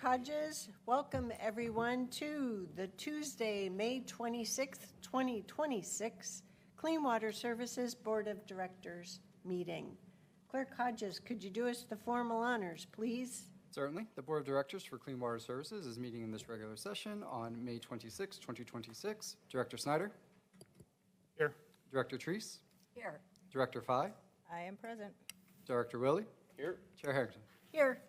Hodges. Welcome everyone to the Tuesday, May 26th, 2026 Clean Water Services Board of Directors meeting. Clerk Hodges, could you do us the formal honors, please? Certainly. The Board of Directors for Clean Water Services is meeting in this regular session on May 26, 2026. Director Snyder? Here. Director Treese? Here. Director Fye? I am present. Director Willie? Here. Chair Harrington? Here.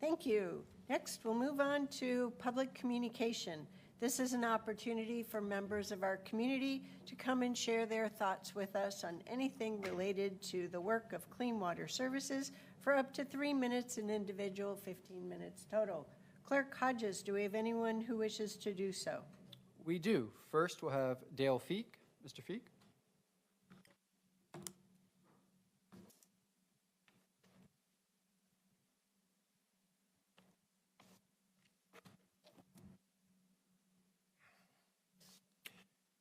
Thank you. Next, we'll move on to public communication. This is an opportunity for members of our community to come and share their thoughts with us on anything related to the work of Clean Water Services for up to 3 minutes, an individual 15 minutes total. Clerk Hodges, do we have anyone who wishes to do so? We do. First, we'll have Dale Feek. Mr. Feek?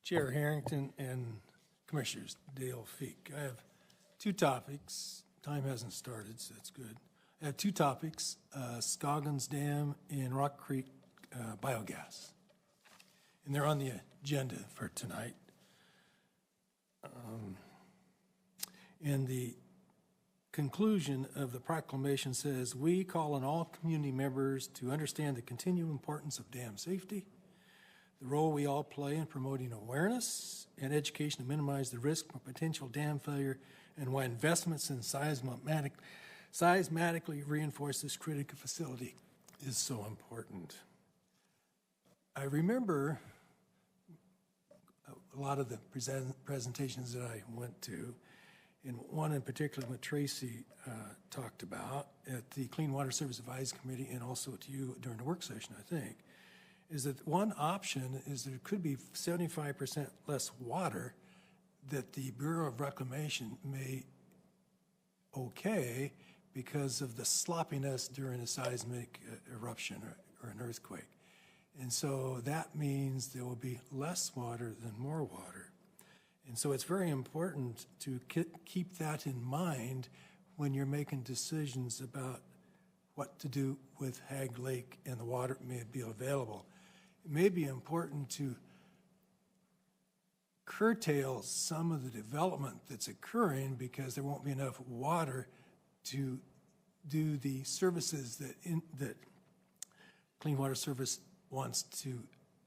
Chair Harrington and Commissioners, Dale Feek. I have two topics. Time hasn't started, so that's good. I have two topics, Scoggins Dam and Rock Creek biogas. And they're on the agenda for tonight. And the conclusion of the proclamation says, we call on all community members to understand the continued importance of dam safety, the role we all play in promoting awareness and education to minimize the risk of potential dam failure, and why investments in seismically reinforce this critical facility is so important. I remember a lot of the presentations that I went to, and one in particular what Tracy talked about at the Clean Water Service Advisory Committee and also to you during the work session, I think, is that one option is there could be 75% less water that the Bureau of Reclamation may okay because of the sloppiness during a seismic eruption or an earthquake. And so that means there will be less water than more water. And so it's very important to keep that in mind when you're making decisions about what to do with Hagg Lake and the water may be available. It may be important to curtail some of the development that's occurring because there won't be enough water to do the services that Clean Water Service wants to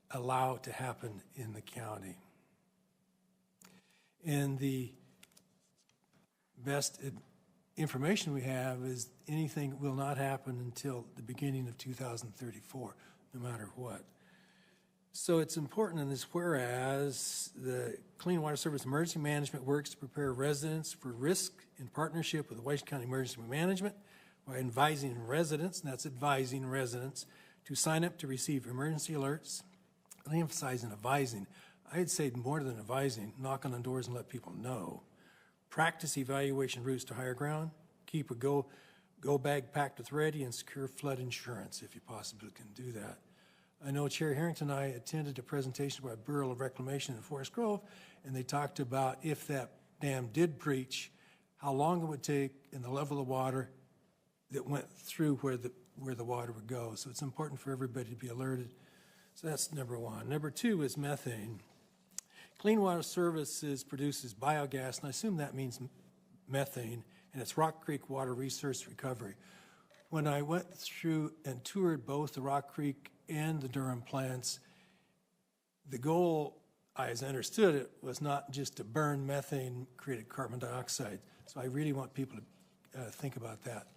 allow to happen in the county. And the best information we have is anything will not happen until the beginning of 2034, no matter what. So it's important in this whereas the Clean Water Service Emergency Management works to prepare residents for risk in partnership with the Washington County Emergency Management by advising residents, and that's advising residents, to sign up to receive emergency alerts. I emphasize in advising. I'd say more than advising, knock on the doors and let people know. Practice evaluation routes to higher ground. Keep a go bag packed with ready and secure flood insurance if you possibly can do that. I know Chair Harrington and I attended a presentation by Bureau of Reclamation in Forest Grove, and they talked about if that dam did breach, how long it would take and the level of water that went through where the water would go. So it's important for everybody to be alerted. So that's number one. Number two is methane. Clean Water Services produces biogas, and I assume that means methane, and it's Rock Creek Water Resource Recovery. When I went through and toured both the Rock Creek and the Durham plants, the goal, as I understood it, was not just to burn methane, create carbon dioxide. So I really want people to think about that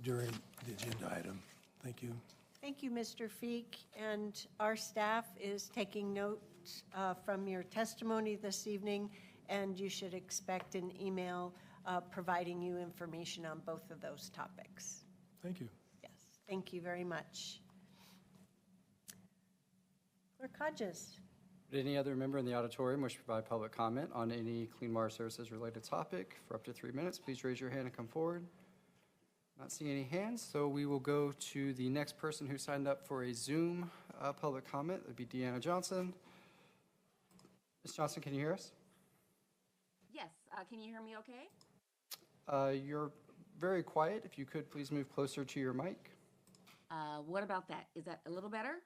during the agenda item. Thank you. Thank you, Mr. Feek. And our staff is taking notes from your testimony this evening, and you should expect an email providing you information on both of those topics. Thank you. Yes, thank you very much. Clerk Hodges. Would any other member in the auditorium wish to provide public comment on any Clean Water Services related topic for up to 3 minutes? Please raise your hand and come forward. Not seeing any hands, so we will go to the next person who signed up for a Zoom public comment. That would be Deanna Johnson. Ms. Johnson, can you hear us? Yes. Can you hear me okay? You're very quiet. If you could please move closer to your mic. What about that? Is that a little better?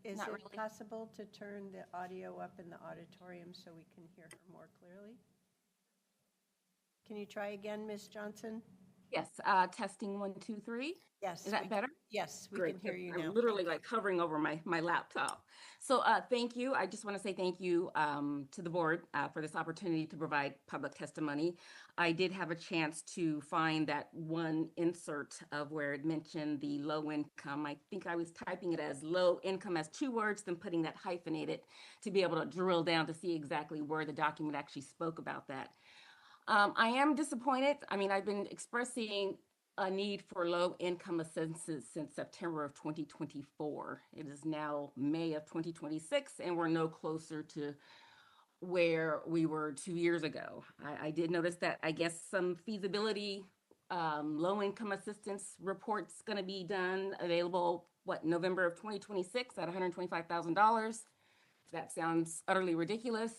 Is Not it really. possible to turn the audio up in the auditorium so we can hear her more clearly? Can you try again, Ms. Johnson? Yes, testing 1, 2, 3. Yes. Is that we- better? Yes, we Great. can hear you I'm now. literally like hovering over my laptop. So thank you. I just want to say thank you to the board for this opportunity to provide public testimony. I did have a chance to find that one insert of where it mentioned the low income. I think I was typing it as low income as 2 words, then putting that hyphenated to be able to drill down to see exactly where the document actually spoke about that. I am disappointed. I mean, I've been expressing a need for low-income assistance since September of 2024. It is now May of 2026, and we're no closer to where we were 2 years ago. I did notice that I guess some feasibility low-income assistance reports going to be done, available, November of 2026 at $125,000. That sounds utterly ridiculous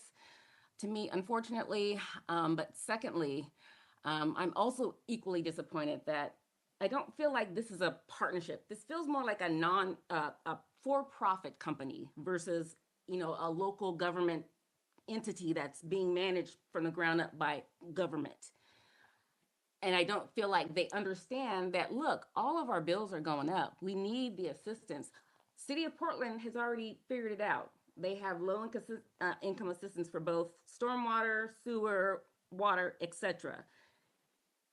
to me, unfortunately. But secondly, I'm also equally disappointed that I don't feel like this is a partnership. This feels more like a for-profit company versus, a local government entity that's being managed from the ground up by government. And I don't feel like they understand that, look, all of our bills are going up. We need the assistance. City of Portland has already figured it out. They have low income assistance for both stormwater, sewer, water, etc.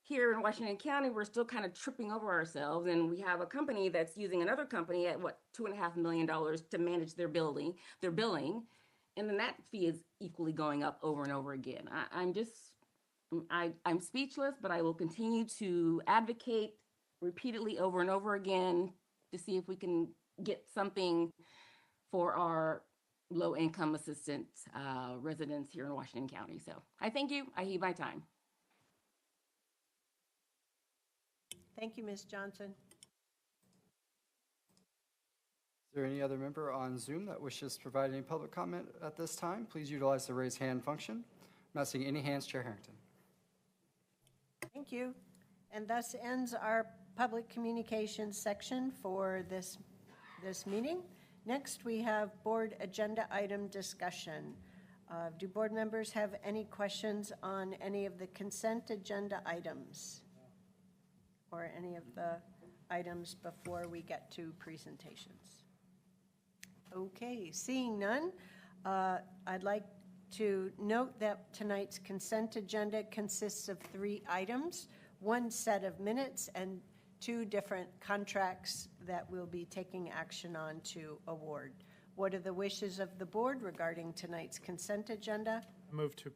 Here in Washington County, we're still kind of tripping over ourselves, and we have a company that's using another company at $2.5 million to manage their billing, and then that fee is equally going up over and over again. I'm speechless, but I will continue to advocate repeatedly over and over again to see if we can get something for our low-income assistant residents here in Washington County. So I thank you. I heed my time. Thank you, Ms. Johnson. Is there any other member on Zoom that wishes to provide any public comment at this time? Please utilize the raise hand function. I'm not seeing any hands, Chair Harrington. Thank you. And thus ends our public communications section for this meeting. Next, we have board agenda item discussion. Do board members have any questions on any of the consent agenda items? Or any of the items before we get to presentations? Okay, seeing none, I'd like to note that tonight's consent agenda consists of 3 items, 1 set of minutes, and 2 different contracts that we'll be taking action on to award. What are the wishes of the board regarding tonight's consent agenda? I move to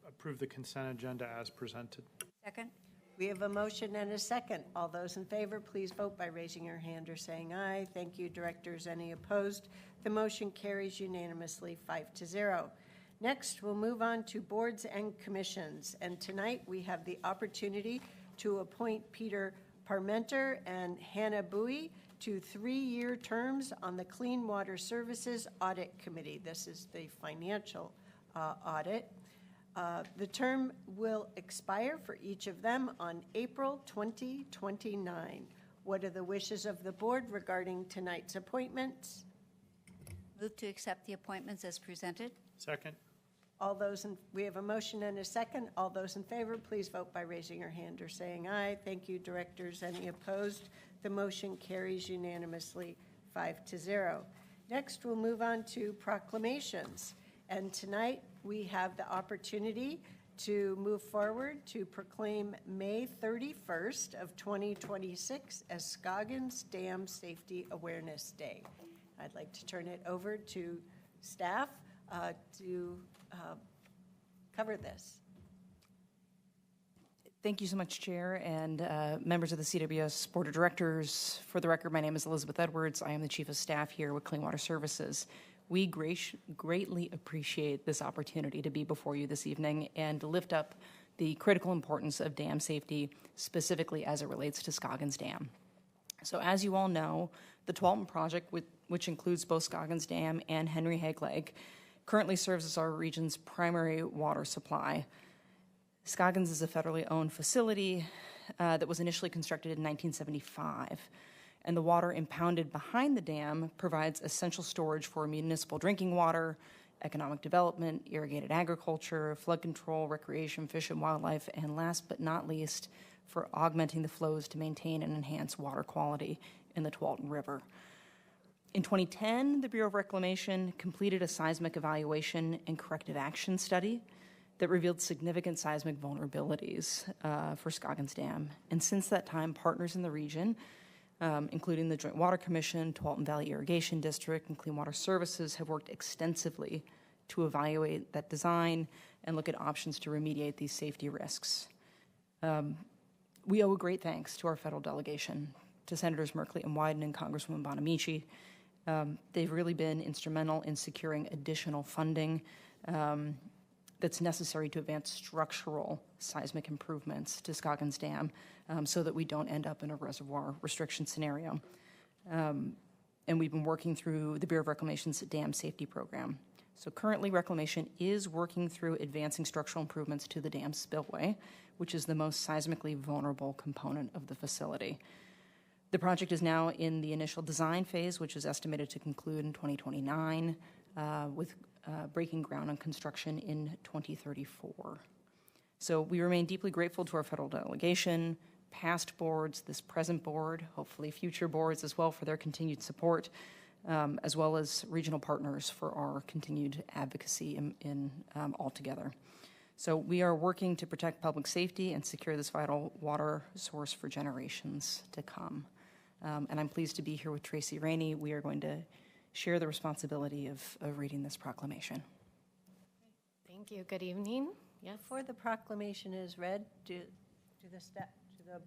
approve the consent agenda as presented. Second. We have a motion and a second. All those in favor, please vote by raising your hand or saying aye. Thank you, directors. Any opposed? The motion carries unanimously 5-0. Next, we'll move on to boards and commissions. And tonight, we have the opportunity to appoint Peter Parmenter and Hannah Bowie to 3-year terms on the Clean Water Services Audit Committee. This is the financial audit. The term will expire for each of them on April 2029. What are the wishes of the board regarding tonight's appointments? Move to accept the appointments as presented. Second. We have a motion and a second. All those in favor, please vote by raising your hand or saying aye. Thank you, directors. Any opposed? The motion carries unanimously 5-0. Next, we'll move on to proclamations. And tonight, we have the opportunity to move forward to proclaim May 31st of 2026 as Scoggins Dam Safety Awareness Day. I'd like to turn it over to staff to cover this. Thank you so much, Chair, and members of the CWS Board of Directors. For the record, my name is Elizabeth Edwards. I am the Chief of Staff here with Clean Water Services. We greatly appreciate this opportunity to be before you this evening and to lift up the critical importance of dam safety, specifically as it relates to Scoggins Dam. So as you all know, the Tualatin Project, which includes both Scoggins Dam and Henry Hagg Lake, currently serves as our region's primary water supply. Scoggins is a federally owned facility. that was initially constructed in 1975. And the water impounded behind the dam provides essential storage for municipal drinking water, economic development, irrigated agriculture, flood control, recreation, fish and wildlife, and last but not least, for augmenting the flows to maintain and enhance water quality in the Tualatin River. In 2010, the Bureau of Reclamation completed a seismic evaluation and corrective action study that revealed significant seismic vulnerabilities for Scoggins Dam. And since that time, partners in the region, including the Joint Water Commission, Tualatin Valley Irrigation District, and Clean Water Services, have worked extensively to evaluate that design and look at options to remediate these safety risks. We owe a great thanks to our federal delegation, to Senators Merkley and Wyden and Congresswoman Bonamici. They've really been instrumental in securing additional funding that's necessary to advance structural seismic improvements to Scoggins Dam so that we don't end up in a reservoir restriction scenario. And we've been working through the Bureau of Reclamation's dam safety program. So currently, Reclamation is working through advancing structural improvements to the dam spillway, which is the most seismically vulnerable component of the facility. The project is now in the initial design phase, which is estimated to conclude in 2029, with breaking ground on construction in 2034. So we remain deeply grateful to our federal delegation, past boards, this present board, hopefully future boards as well, for their continued support, as well as regional partners for our continued advocacy in all together. So we are working to protect public safety and secure this vital water source for generations to come. And I'm pleased to be here with Tracy Rainey. We are going to share the responsibility of reading this proclamation. Thank you. Good evening. Yes. Before the proclamation is read, do the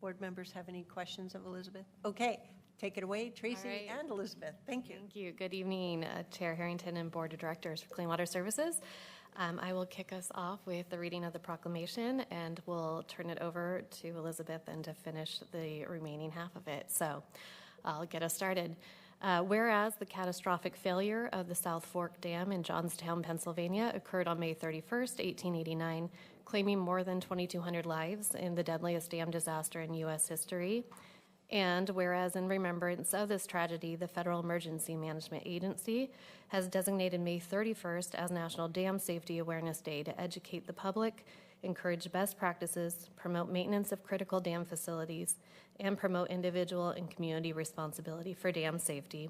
board members have any questions of Elizabeth? Okay, take it away, Tracy All right. and Elizabeth. Thank you. Thank you. Good evening, Chair Harrington and Board of Directors for Clean Water Services. I will kick us off with the reading of the proclamation, and we'll turn it over to Elizabeth and to finish the remaining half of it. So I'll get us started. Whereas the catastrophic failure of the South Fork Dam in Johnstown, Pennsylvania occurred on May 31st, 1889, claiming more than 2,200 lives in the deadliest dam disaster in U.S. history. And whereas in remembrance of this tragedy, the Federal Emergency Management Agency has designated May 31st as National Dam Safety Awareness Day to educate the public, encourage best practices, promote maintenance of critical dam facilities, and promote individual and community responsibility for dam safety.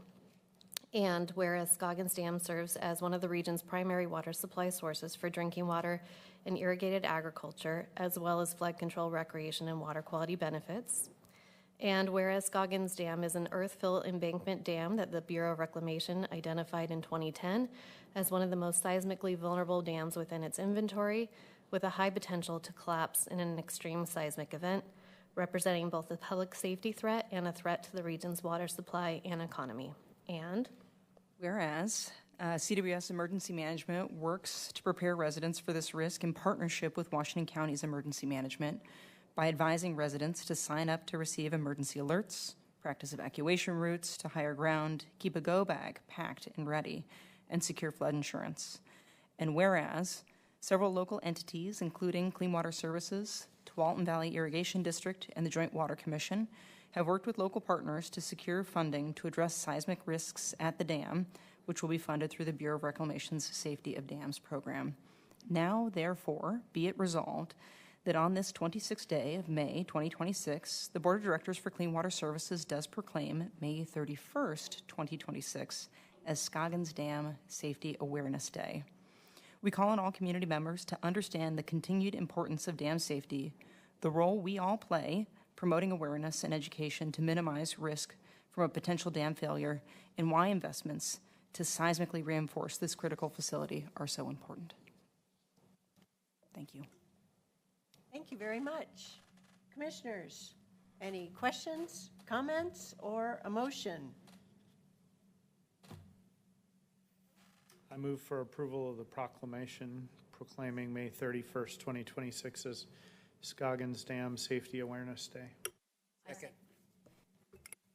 And whereas Scoggins Dam serves as one of the region's primary water supply sources for drinking water and irrigated agriculture, as well as flood control, recreation, and water quality benefits. And whereas Scoggins Dam is an earth-fill embankment dam that the Bureau of Reclamation identified in 2010 as one of the most seismically vulnerable dams within its inventory, with a high potential to collapse in an extreme seismic event, representing both a public safety threat and a threat to the region's water supply and economy. And whereas CWS Emergency Management works to prepare residents for this risk in partnership with Washington County's Emergency Management by advising residents to sign up to receive emergency alerts, practice evacuation routes to higher ground, keep a go bag packed and ready, and secure flood insurance. And whereas several local entities, including Clean Water Services, Tualatin Valley Irrigation District, and the Joint Water Commission, have worked with local partners to secure funding to address seismic risks at the dam, which will be funded through the Bureau of Reclamation's Safety of Dams program. Now, therefore, be it resolved that on this 26th day of May 2026, the Board of Directors for Clean Water Services does proclaim May 31st, 2026 as Scoggins Dam Safety Awareness Day. We call on all community members to understand the continued importance of dam safety, the role we all play promoting awareness and education to minimize risk from a potential dam failure, and why investments to seismically reinforce this critical facility are so important. Thank you. Thank you very much. Commissioners, any questions, comments, or a motion? I move for approval of the proclamation proclaiming May 31st, 2026 as Scoggins Dam Safety Awareness Day. Second.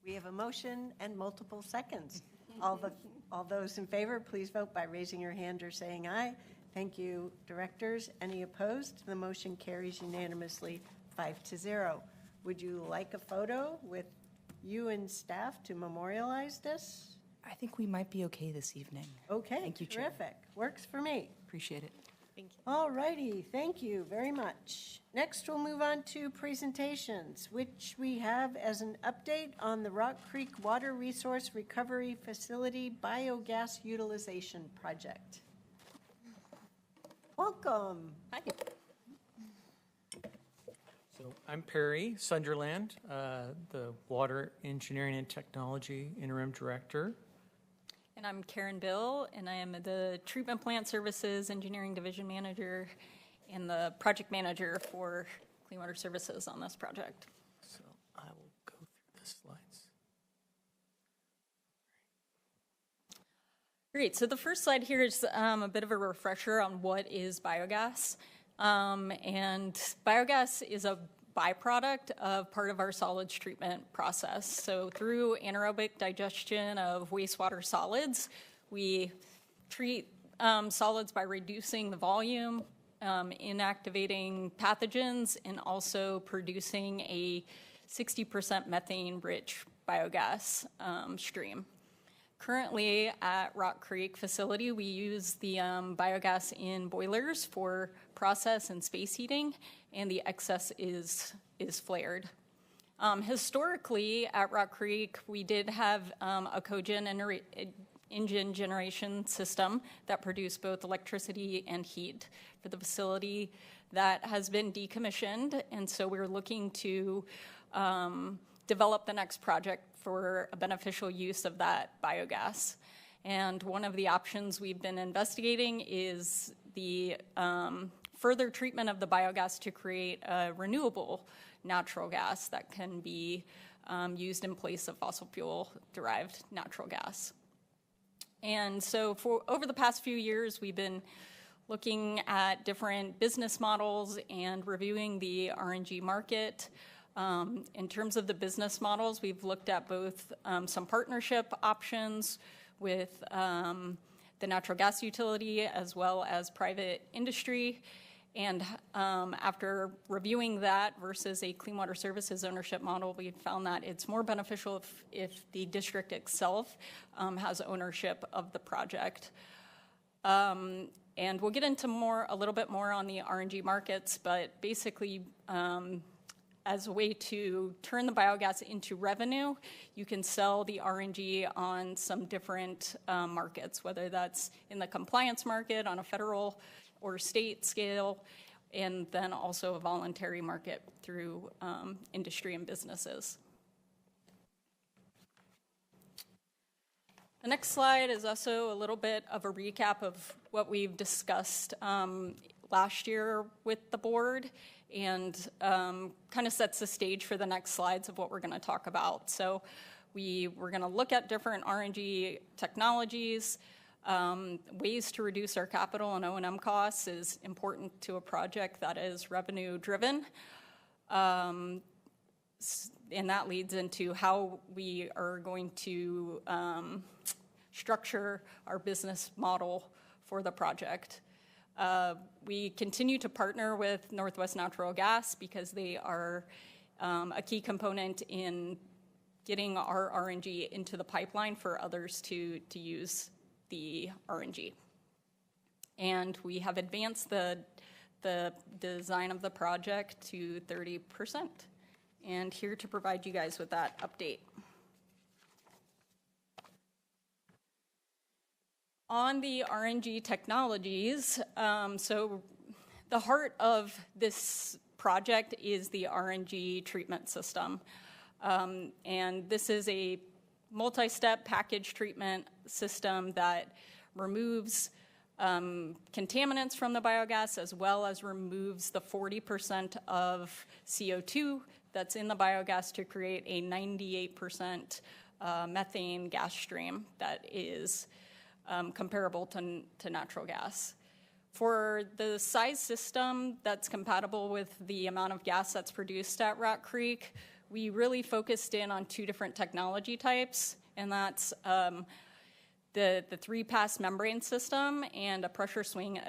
We have a motion and multiple seconds. All those in favor, please vote by raising your hand or saying aye. Thank you, directors. Any opposed? The motion carries unanimously 5-0. Would you like a photo with you and staff to memorialize this? I think we might be okay this evening. Okay, Thank you, Chair. terrific. Works for me. Appreciate it. Thank you. All righty, thank you very much. Next, we'll move on to presentations, which we have as an update on the Rock Creek Water Resource Recovery Facility Biogas Utilization Project. Welcome. Hi. So I'm Perry Sunderland, the Water Engineering and Technology Interim Director. And I'm Karen Bill, and I am the Treatment Plant Services Engineering Division Manager and the Project Manager for Clean Water Services on this project. So I will go through the slides. Great, so the first slide here is a bit of a refresher on what is biogas. And biogas is a byproduct of part of our solids treatment process. So through anaerobic digestion of wastewater solids, we treat solids by reducing the volume, inactivating pathogens, and also producing a 60% methane-rich biogas stream. Currently at Rock Creek facility, we use the biogas in boilers for process and space heating, and the excess is flared. Historically, at Rock Creek, we did have a cogen engine generation system that produced both electricity and heat for the facility. That has been decommissioned, and so we're looking to develop the next project for a beneficial use of that biogas. And one of the options we've been investigating is the further treatment of the biogas to create a renewable natural gas that can be used in place of fossil fuel derived natural gas. And so over the past few years, we've been looking at different business models and reviewing the RNG market. In terms of the business models, we've looked at both some partnership options with the natural gas utility as well as private industry. And after reviewing that versus a Clean Water Services ownership model, we found that it's more beneficial if the district itself has ownership of the project. And we'll get into a little bit more on the RNG markets, but basically, as a way to turn the biogas into revenue, you can sell the RNG on some different markets, whether that's in the compliance market on a federal or state scale, and then also a voluntary market through industry and businesses. The next slide is also a little bit of a recap of what we've discussed last year with the board, and kind of sets the stage for the next slides of what we're going to talk about. So we're going to look at different RNG technologies. Ways to reduce our capital and O&M costs is important to a project that is revenue driven. And that leads into how we are going to structure our business model for the project. We continue to partner with Northwest Natural Gas because they are a key component in getting our RNG into the pipeline for others to use the RNG. And we have advanced the design of the project to 30%. And here to provide you guys with that update. On the RNG technologies, so the heart of this project is the RNG treatment system. And this is a multi-step package treatment system that removes contaminants from the biogas as well as removes the 40% of CO2 that's in the biogas to create a 98% methane gas stream that is comparable to natural gas. For the size system that's compatible with the amount of gas that's produced at Rock Creek, we really focused in on two different technology types, and that's the three-pass membrane system and a pressure swing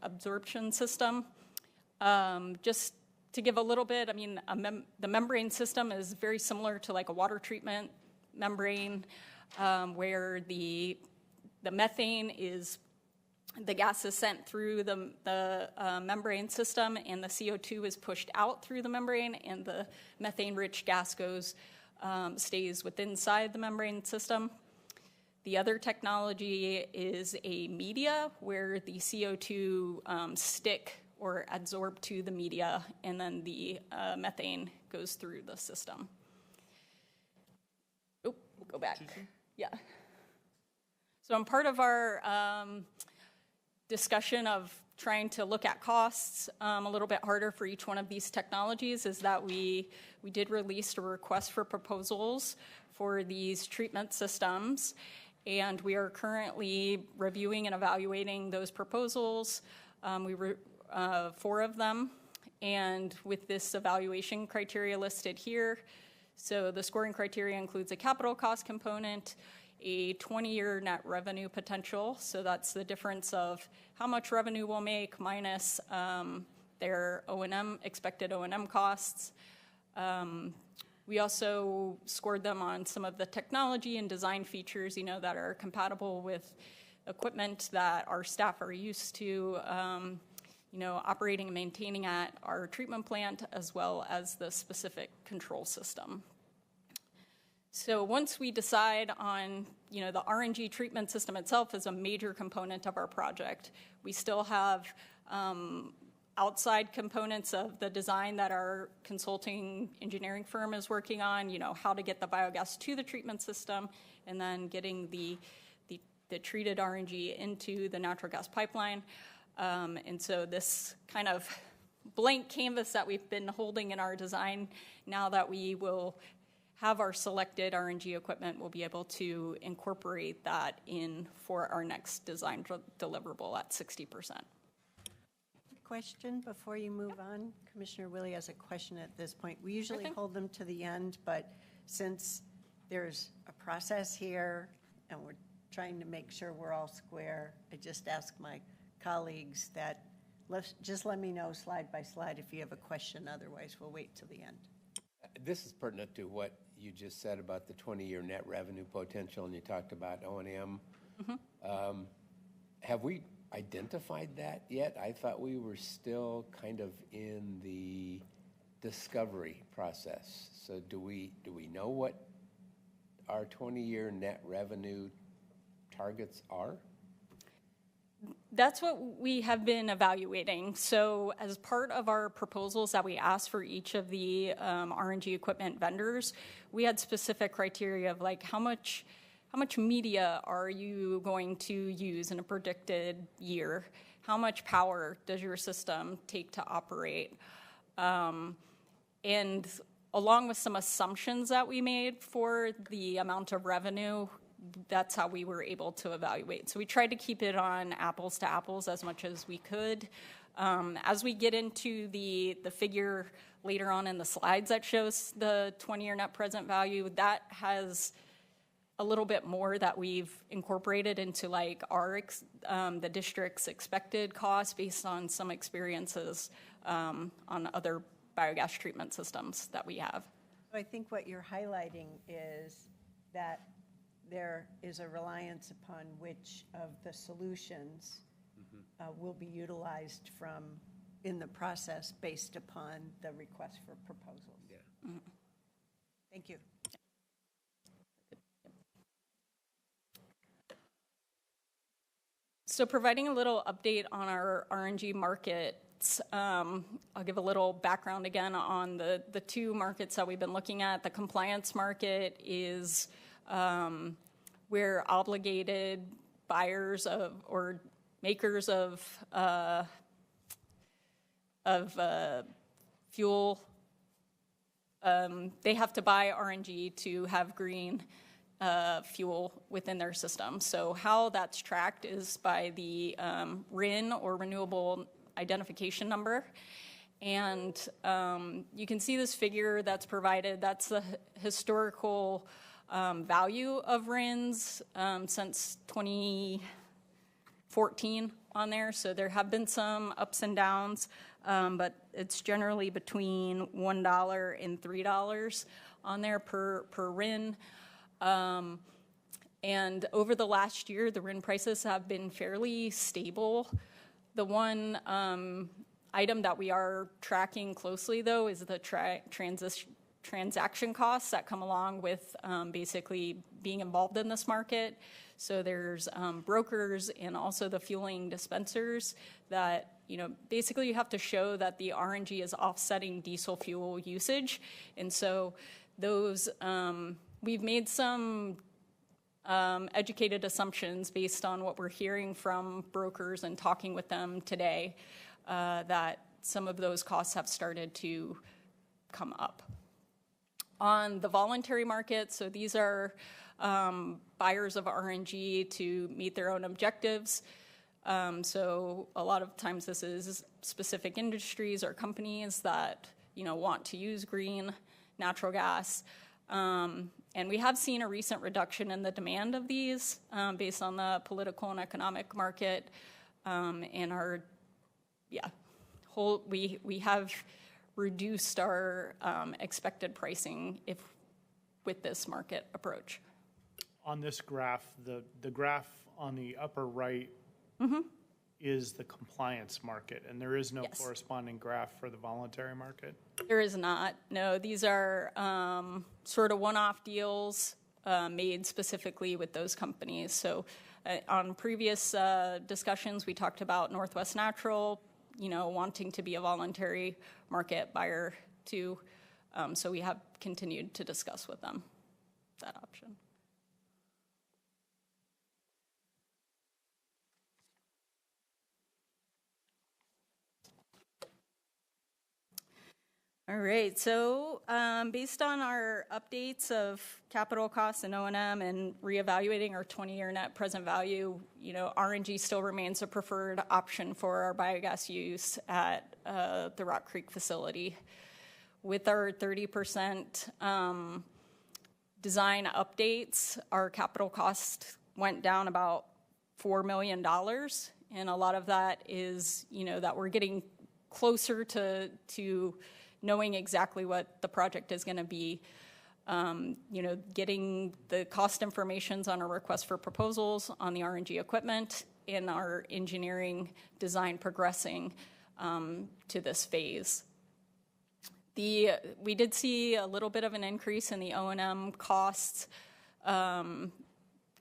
absorption system. Just To give a little bit, I mean, the membrane system is very similar to like a water treatment membrane, where the methane is, the gas is sent through the membrane system, and the CO2 is pushed out through the membrane, and the methane-rich gas stays inside the membrane system. The other technology is a media where the CO2 stick or adsorb to the media, and then the methane goes through the system. Oh, we'll go back. Yeah. So I'm part of our discussion of trying to look at costs a little bit harder for each one of these technologies is that we did release a request for proposals for these treatment systems, and we are currently reviewing and evaluating those proposals. We were 4 of them, and with this evaluation criteria listed here. So the scoring criteria includes a capital cost component, a 20-year net revenue potential, so that's the difference of how much revenue we'll make minus their O&M, expected O&M costs. We also scored them on some of the technology and design features, that are compatible with equipment that our staff are used to, operating and maintaining at our treatment plant, as well as the specific control system. So once we decide on, the RNG treatment system itself is a major component of our project. We still have outside components of the design that our consulting engineering firm is working on, how to get the biogas to the treatment system, and then getting the treated RNG into the natural gas pipeline. And so this kind of blank canvas that we've been holding in our design, now that we will have our selected RNG equipment, we'll be able to incorporate that in for our next design deliverable at 60%. Question before you move on? Commissioner Willie has a question at this point. We usually hold them to the end, but since there's a process here and we're trying to make sure we're all square, I just ask my colleagues that just let me know slide by slide if you have a question. Otherwise, we'll wait till the end. This is pertinent to what you just said about the 20-year net revenue potential, and you talked about O&M. Mm-hmm. Have we identified that yet? I thought we were still kind of in the discovery process. So do we know what our 20-year net revenue targets are? That's what we have been evaluating. So as part of our proposals that we asked for each of the RNG equipment vendors, we had specific criteria of like how much media are you going to use in a predicted year? How much power does your system take to operate? And along with some assumptions that we made for the amount of revenue, that's how we were able to evaluate. So we tried to keep it on apples to apples as much as we could. As we get into the figure later on in the slides that shows the 20-year net present value, that has a little bit more that we've incorporated into like our the district's expected cost based on some experiences on other biogas treatment systems that we have. I think what you're highlighting is that there is a reliance upon which of the solutions will be utilized in the process based upon the request for proposals. Yeah. Mm-hmm. Thank you. So providing a little update on our RNG markets, I'll give a little background again on the 2 markets that we've been looking at. The compliance market is where obligated buyers of or makers of fuel, they have to buy RNG to have green fuel within their system. So how that's tracked is by the RIN, or Renewable Identification Number. And you can see this figure that's provided. That's the historical value of RINs since 2014 on there. So there have been some ups and downs. but it's generally between $1 and $3 on there per RIN. And over the last year, the RIN prices have been fairly stable. The one item that we are tracking closely, though, is the transaction costs that come along with basically being involved in this market. So there's brokers and also the fueling dispensers that, basically you have to show that the RNG is offsetting diesel fuel usage. And so those, we've made some educated assumptions based on what we're hearing from brokers and talking with them today, that some of those costs have started to come up. On the voluntary market, so these are buyers of RNG to meet their own objectives. So a lot of times this is specific industries or companies that want to use green natural gas. And we have seen a recent reduction in the demand of these based on the political and economic market. And we have reduced our expected pricing with this market approach. On this graph, the graph on the upper right is the compliance market, and there is no corresponding graph for the voluntary market? There is not. No, these are sort of one-off deals made specifically with those companies. So on previous discussions, we talked about Northwest Natural, wanting to be a voluntary market buyer too. So we have continued to discuss with them that option. All right, so based on our updates of capital costs and O&M and reevaluating our 20-year net present value, RNG still remains a preferred option for our biogas use at the Rock Creek facility. With our 30% design updates, our capital cost went down about $4 million, and a lot of that is, that we're getting closer to knowing exactly what the project is going to be, getting the cost informations on our request for proposals on the RNG equipment and our engineering design progressing to this phase. We did see a little bit of an increase in the O&M costs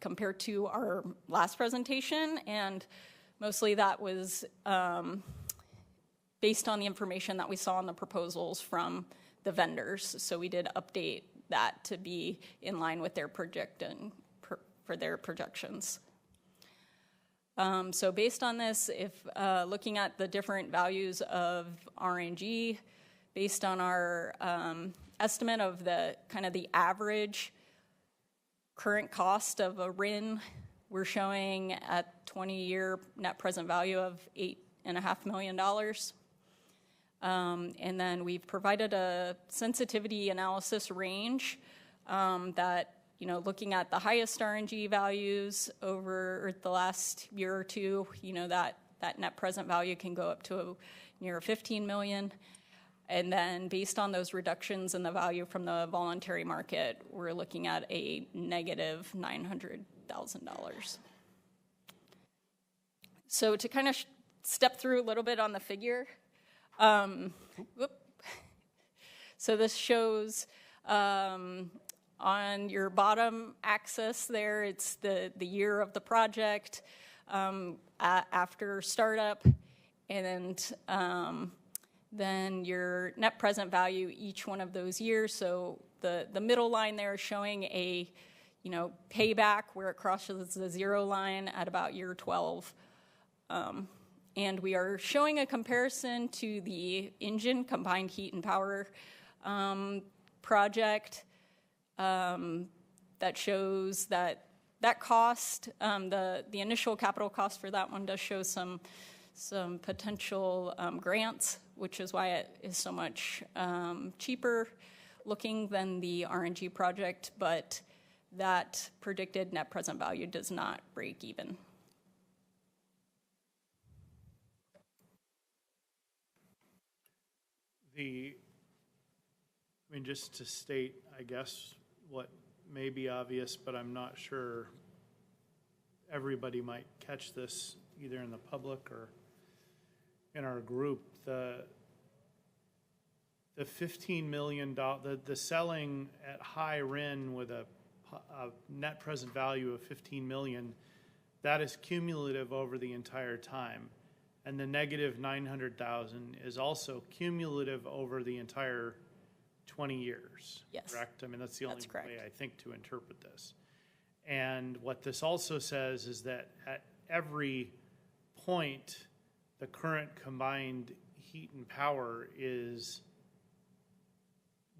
compared to our last presentation, and mostly that was based on the information that we saw in the proposals from the vendors. So we did update that to be in line with their for their projections. So based on this, if looking at the different values of RNG, based on our estimate of the average current cost of a RIN, we're showing at 20-year net present value of $8.5 million. And then we've provided a sensitivity analysis range that, looking at the highest RNG values over the last year or two, that net present value can go up to near 15 million. And then based on those reductions in the value from the voluntary market, we're looking at a negative $900,000. So to kind of step through a little bit on the figure, so this shows on your bottom axis there, it's the year of the project after startup, and then your net present value each one of those years. So the middle line there is showing a payback where it crosses the zero line at about year 12. And we are showing a comparison to the engine combined heat and power project that shows that cost, the initial capital cost for that one does show some potential grants, which is why it is so much cheaper looking than the RNG project, but that predicted net present value does not break even. Just to state, I guess, what may be obvious, but I'm not sure everybody might catch this either in the public or in our group. The $15 million, the selling at high RIN with a net present value of 15 million, that is cumulative over the entire time. And the negative 900,000 is also cumulative over the entire 20 years. Yes. Correct? I mean, that's the only That's correct. way I think to interpret this. And what this also says is that at every point, the current combined heat and power is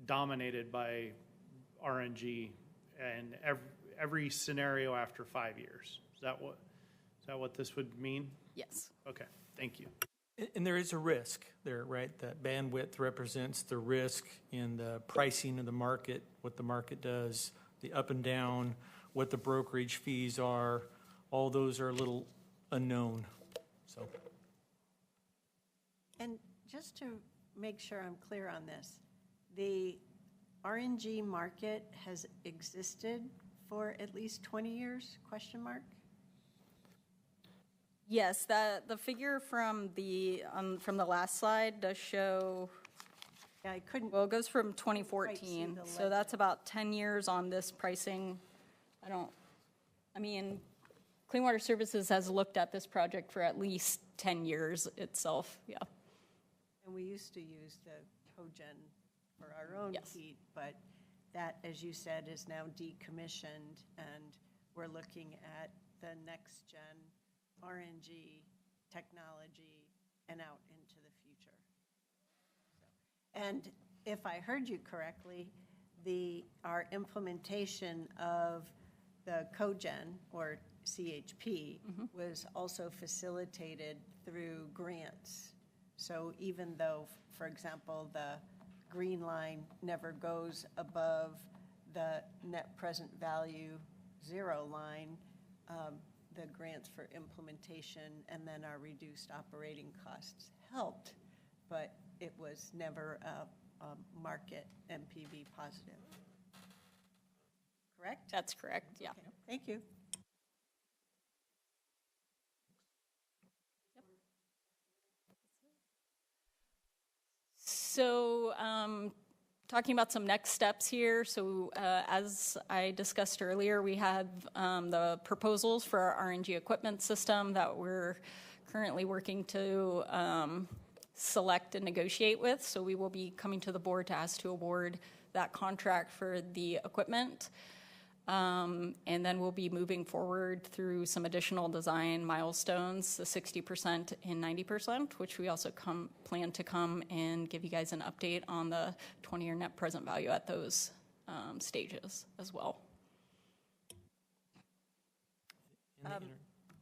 dominated by RNG and every scenario after 5 years. Is that what this would mean? Yes. Okay, thank you. And there is a risk there, right? That bandwidth represents the risk in the pricing of the market, what the market does, the up and down, what the brokerage fees are. All those are a little unknown, so. And just to make sure I'm clear on this, the RNG market has existed for at least 20 years, question mark? Yes, the figure from the last slide does show, Yeah, I couldn't, well, it goes from Quite see 2014, the so that's about 10 years on this pricing. Clean Water Services has looked at this project for at least 10 years itself, yeah. and we used to use the cogen for our own Yes. heat, but that, as you said, is now decommissioned, and we're looking at the next gen RNG technology and out into the future. And if I heard you correctly, our implementation of the cogen, or CHP, was also facilitated through grants. So even though, for example, the green line never goes above the net present value zero line, the grants for implementation and then our reduced operating costs helped, but it was never a market NPV positive. Correct? That's correct, yeah. Okay, thank you. So, talking about some next steps here. So, as I discussed earlier, we have the proposals for our RNG equipment system that we're currently working to select and negotiate with. So, we will be coming to the board to ask to award that contract for the equipment. And then we'll be moving forward through some additional design milestones, the 60% and 90%, which we also plan to come and give you guys an update on the 20-year net present value at those stages as well.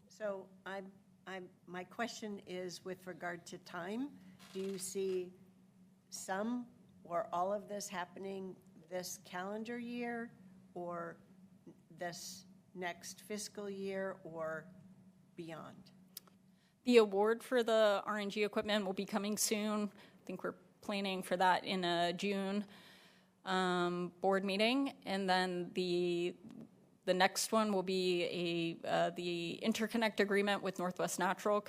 So my question is with regard to time. Do you see some or all of this happening this calendar year, or this next fiscal year, or beyond? The award for the RNG equipment will be coming soon. I think we're planning for that in a June board meeting. And then the next one will be the interconnect agreement with Northwest Natural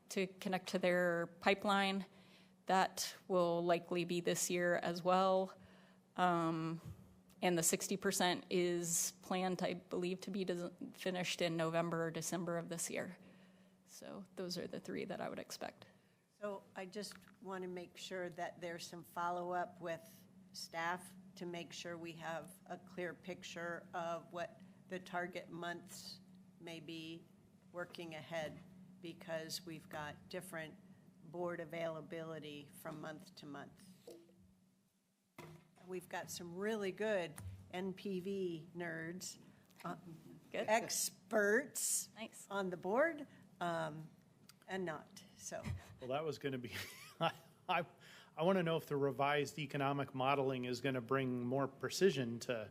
to connect to their pipeline. That will likely be this year as well. And the 60% is planned, I believe, to be finished in November or December of this year. So those are the three that I would expect. So I just want to make sure that there's some follow-up with staff to make sure we have a clear picture of what the target months may be working ahead, because we've got different board availability from month to month. We've got some really good NPV nerds, Good. experts Nice. on the board, and not, so. Well, that was going to be, I want to know if the revised economic modeling is going to bring more precision to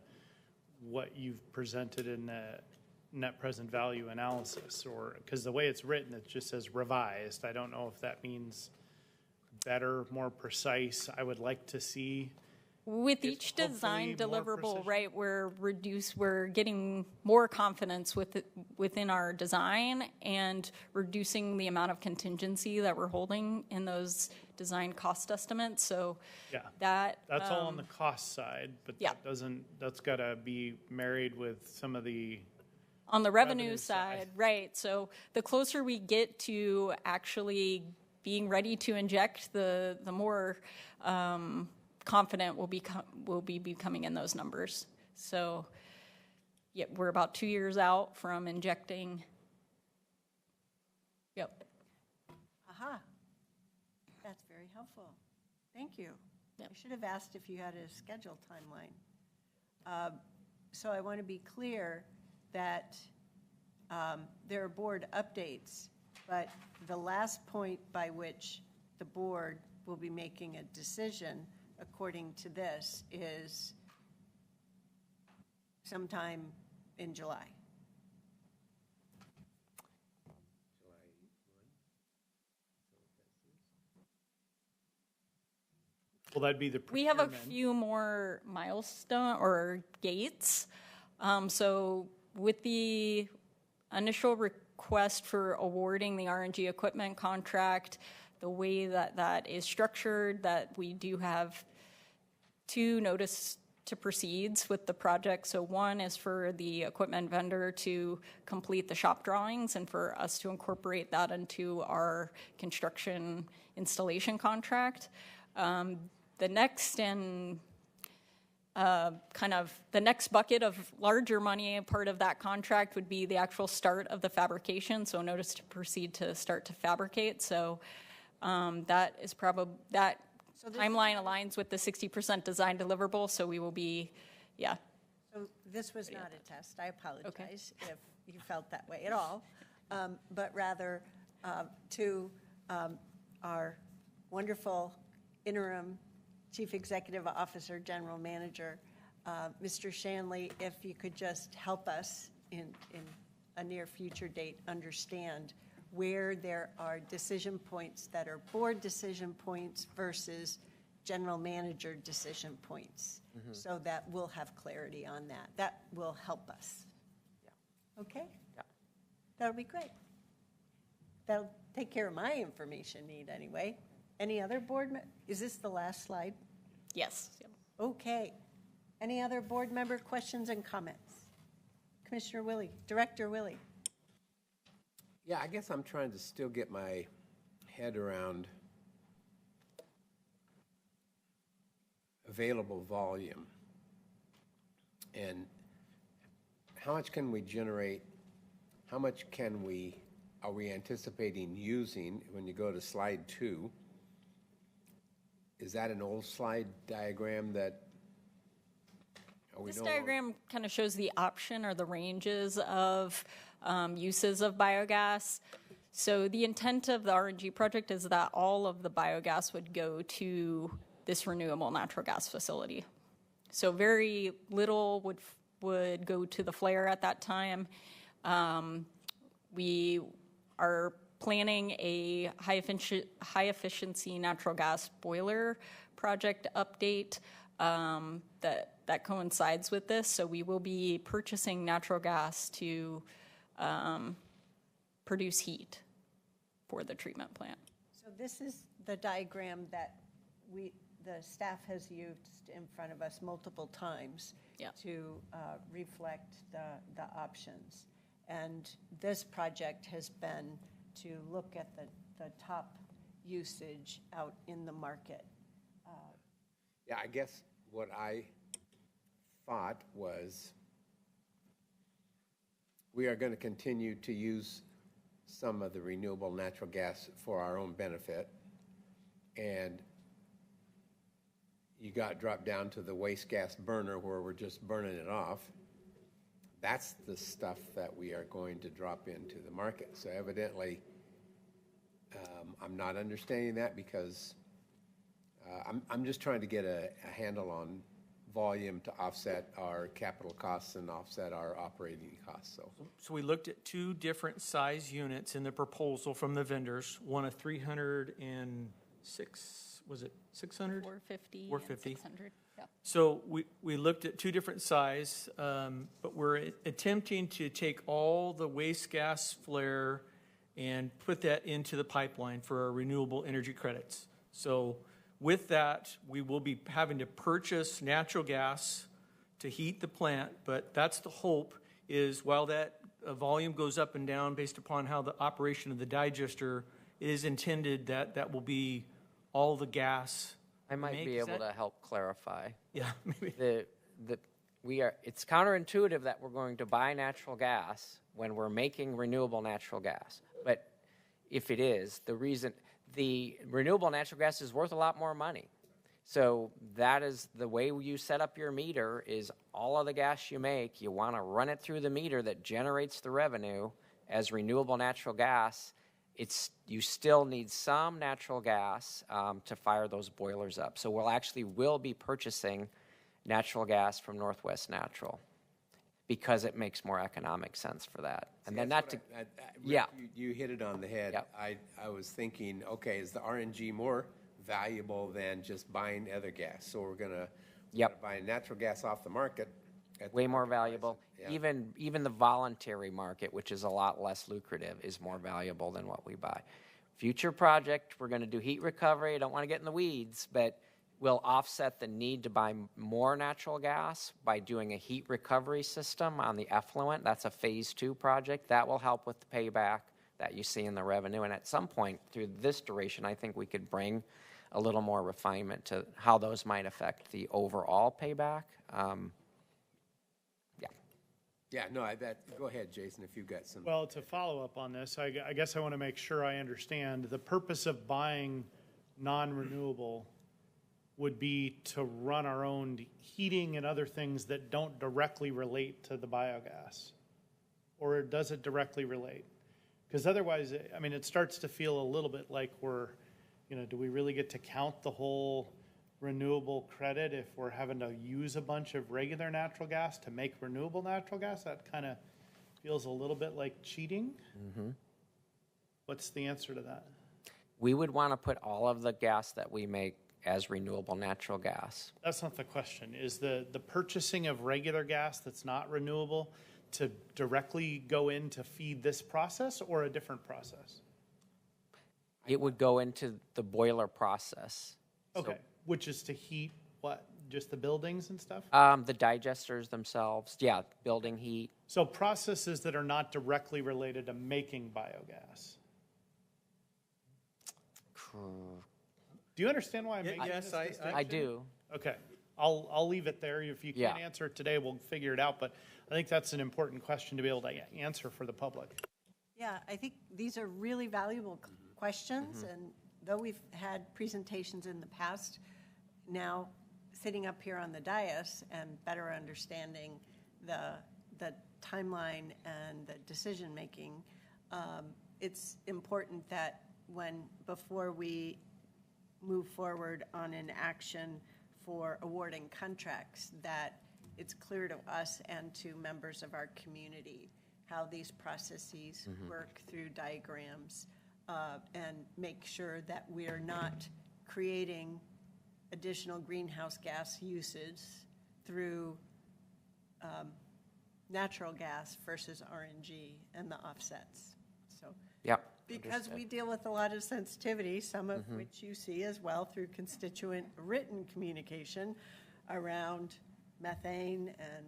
what you've presented in the net present value analysis, or, because the way it's written, it just says revised. I don't know if that means better, more precise. I would like to see. With It's each design hopefully more deliverable, precision. right, we're getting more confidence within our design and reducing the amount of contingency that we're holding in those design cost estimates. So Yeah. that That's all on the cost side, but yeah. that's gotta be married with some of the, on the revenue revenue side. side, right. So the closer we get to actually being ready to inject, the more confident we'll be becoming in those numbers. So, yeah, we're about 2 years out from injecting. Yep. Aha. That's very helpful. Thank you. Yep. I should have asked if you had a schedule timeline. So I want to be clear that there are board updates, but the last point by which the board will be making a decision, according to this, is sometime in July. will that be the We have a procurement? few more milestone or gates. So with the initial request for awarding the RNG equipment contract, the way that that is structured, that we do have 2 notice to proceeds with the project. So one is for the equipment vendor to complete the shop drawings and for us to incorporate that into our construction installation contract. The next and kind of the next bucket of larger money, part of that contract would be the actual start of the fabrication. So notice to proceed to start to fabricate. So that is probably, that So this is timeline aligns with the 60% design deliverable. So we will be, yeah. So this was not a test. I apologize if you felt that way at all. But rather to our wonderful interim Chief Executive Officer, General Manager, Mr. Shanley, if you could just help us in a near future date understand where there are decision points that are board decision points versus general manager decision points, so that we'll have clarity on that. That will help us. Okay? Yeah. That'll be great. That'll take care of my information need anyway. Any other board, is this the last slide? Yes. Okay. Any other board member questions and comments? Commissioner Willie, Director Willie. Yeah, I guess I'm trying to still get my head around available volume. And how much can we generate? How much are we anticipating using when you go to slide 2? Is that an old slide diagram that? This diagram kind of shows the option or the ranges of uses of biogas. So the intent of the RNG project is that all of the biogas would go to this renewable natural gas facility. So very little would go to the flare at that time. We are planning a high efficiency natural gas boiler project update that coincides with this. So we will be purchasing natural gas to produce heat for the treatment plant. So this is the diagram that the staff has used in front of us multiple times to reflect the options. And this project has been to look at the top usage out in the market. Yeah, I guess what I thought was we are going to continue to use some of the renewable natural gas for our own benefit, and you got dropped down to the waste gas burner where we're just burning it off. That's the stuff that we are going to drop into the market. So evidently, I'm not understanding that because I'm just trying to get a handle on volume to offset our capital costs and offset our operating costs. So we looked at 2 different size units in the proposal from the vendors, one a 300 and was it 600? 450 450. and 600, yeah. So we looked at two different size, but we're attempting to take all the waste gas flare and put that into the pipeline for our renewable energy credits. So with that, we will be having to purchase natural gas to heat the plant, but that's the hope, is while that volume goes up and down based upon how the operation of the digester, it is intended that that will be all the gas. I might be able to help clarify. Yeah, maybe. It's counterintuitive that we're going to buy natural gas when we're making renewable natural gas. But if it is, the renewable natural gas is worth a lot more money. So that is the way you set up your meter, is all of the gas you make, you want to run it through the meter that generates the revenue as renewable natural gas. You still need some natural gas to fire those boilers up. So we'll be purchasing natural gas from Northwest Natural because it makes more economic sense for that. And then Rick, you hit it on the head. Yep. I was thinking, okay, is the RNG more valuable than just buying other gas? So we're gonna buy natural gas off the market. Way more valuable. Yeah. Even the voluntary market, which is a lot less lucrative, is more valuable than what we buy. Future project, we're going to do heat recovery. I don't want to get in the weeds, but we'll offset the need to buy more natural gas by doing a heat recovery system on the effluent. That's a phase 2 project. That will help with the payback that you see in the revenue. And at some point through this duration, I think we could bring a little more refinement to how those might affect the overall payback. Go ahead, Jason, if you've got some. Well, to follow up on this, I guess I want to make sure I understand. The purpose of buying non-renewable would be to run our own heating and other things that don't directly relate to the biogas? Or does it directly relate? Because otherwise, I mean, it starts to feel a little bit like do we really get to count the whole renewable credit if we're having to use a bunch of regular natural gas to make renewable natural gas? That kind of feels a little bit like cheating. Mm-hmm. What's the answer to that? We would want to put all of the gas that we make as renewable natural gas. That's not the question. Is the purchasing of regular gas that's not renewable to directly go in to feed this process or a different process? It would go into the boiler process. Okay. Which is to heat what? Just the buildings and stuff? The digesters themselves, building heat. So processes that are not directly related to making biogas. Do you understand why I'm making this distinction? I do. Okay. I'll leave it there. If you can't answer it today, we'll figure it out. But I think that's an important question to be able to answer for the public. Yeah, I think these are really valuable questions. And though we've had presentations in the past, now sitting up here on the dais and better understanding the timeline and the decision-making, it's important that before we move forward on an action for awarding contracts, that it's clear to us and to members of our community how these processes work through diagrams, and make sure that we are not creating additional greenhouse gas usage through natural gas versus RNG and the offsets. So, because we deal with a lot of sensitivity, some of which you see as well through constituent written communication around methane and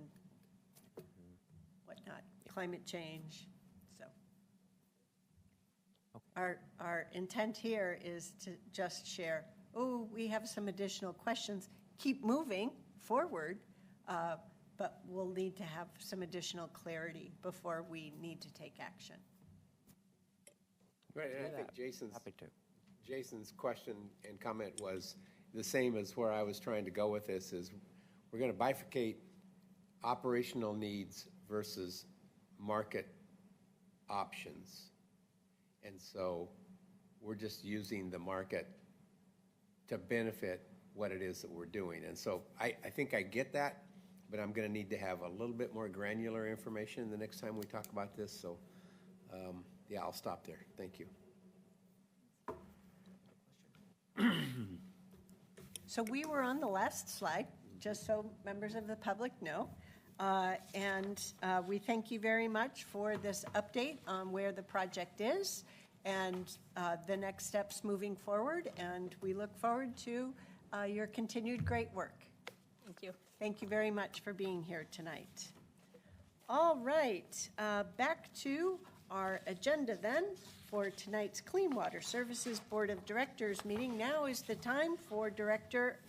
whatnot, climate change. So our intent here is to just share, we have some additional questions. Keep moving forward, but we'll need to have some additional clarity before we need to take action. Right, and I think Jason's question and comment was the same as where I was trying to go with this, is we're going to bifurcate operational needs versus market options. And so we're just using the market to benefit what it is that we're doing. And so I think I get that, but I'm going to need to have a little bit more granular information the next time we talk about this. So, I'll stop there. Thank you. So we were on the last slide, just so members of the public know. And we thank you very much for this update on where the project is and the next steps moving forward. And we look forward to your continued great work. Thank you. Thank you very much for being here tonight. All right, back to our agenda then for tonight's Clean Water Services Board of Directors meeting. Now is the time for director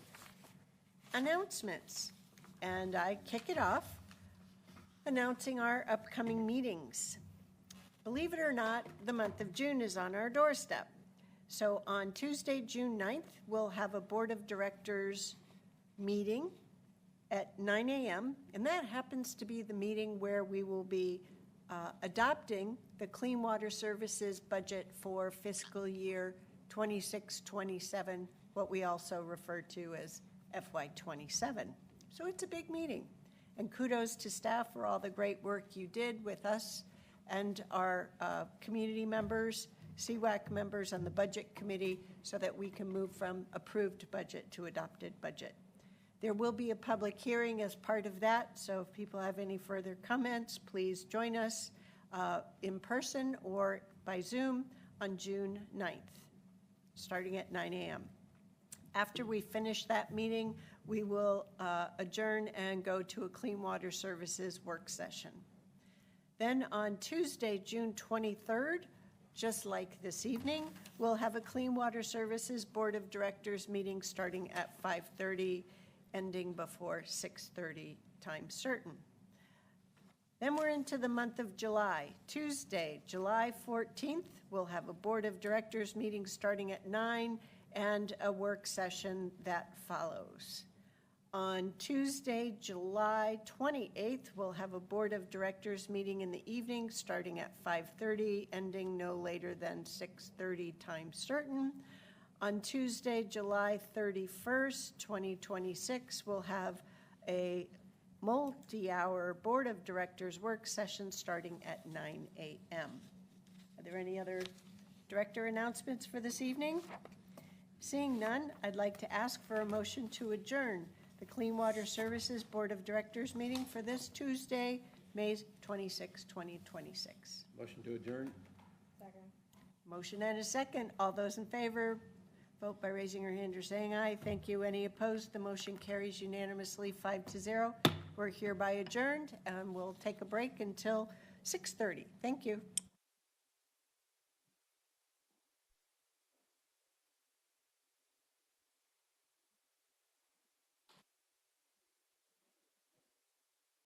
announcements. And I kick it off announcing our upcoming meetings. Believe it or not, the month of June is on our doorstep. So on Tuesday, June 9th, we'll have a Board of Directors meeting at 9 a.m. And that happens to be the meeting where we will be adopting the Clean Water Services budget for fiscal year 26-27, what we also refer to as FY27. So it's a big meeting. And kudos to staff for all the great work you did with us and our community members, CWAC members on the budget committee, so that we can move from approved budget to adopted budget. There will be a public hearing as part of that, so if people have any further comments, please join us in person or by Zoom on June 9th, starting at 9 a.m. After we finish that meeting, we will adjourn and go to a Clean Water Services work session. Then on Tuesday, June 23rd, just like this evening, we'll have a Clean Water Services Board of Directors meeting starting at 5:30, ending before 6:30, time certain. Then we're into the month of July. Tuesday, July 14th, we'll have a Board of Directors meeting starting at 9 and a work session that follows. On Tuesday, July 28th, we'll have a Board of Directors meeting in the evening starting at 5:30, ending no later than 6:30, time certain. On Tuesday, July 31st, 2026, we'll have a multi-hour Board of Directors work session starting at 9 a.m. Are there any other director announcements for this evening? Seeing none, I'd like to ask for a motion to adjourn the Clean Water Services Board of Directors meeting for this Tuesday, May 26, 2026. Motion to adjourn? Motion and a second. All those in favor, vote by raising your hand or saying aye. Thank you. Any opposed? The motion carries unanimously 5-0. We're hereby adjourned, and we'll take a break until 6:30. Thank you.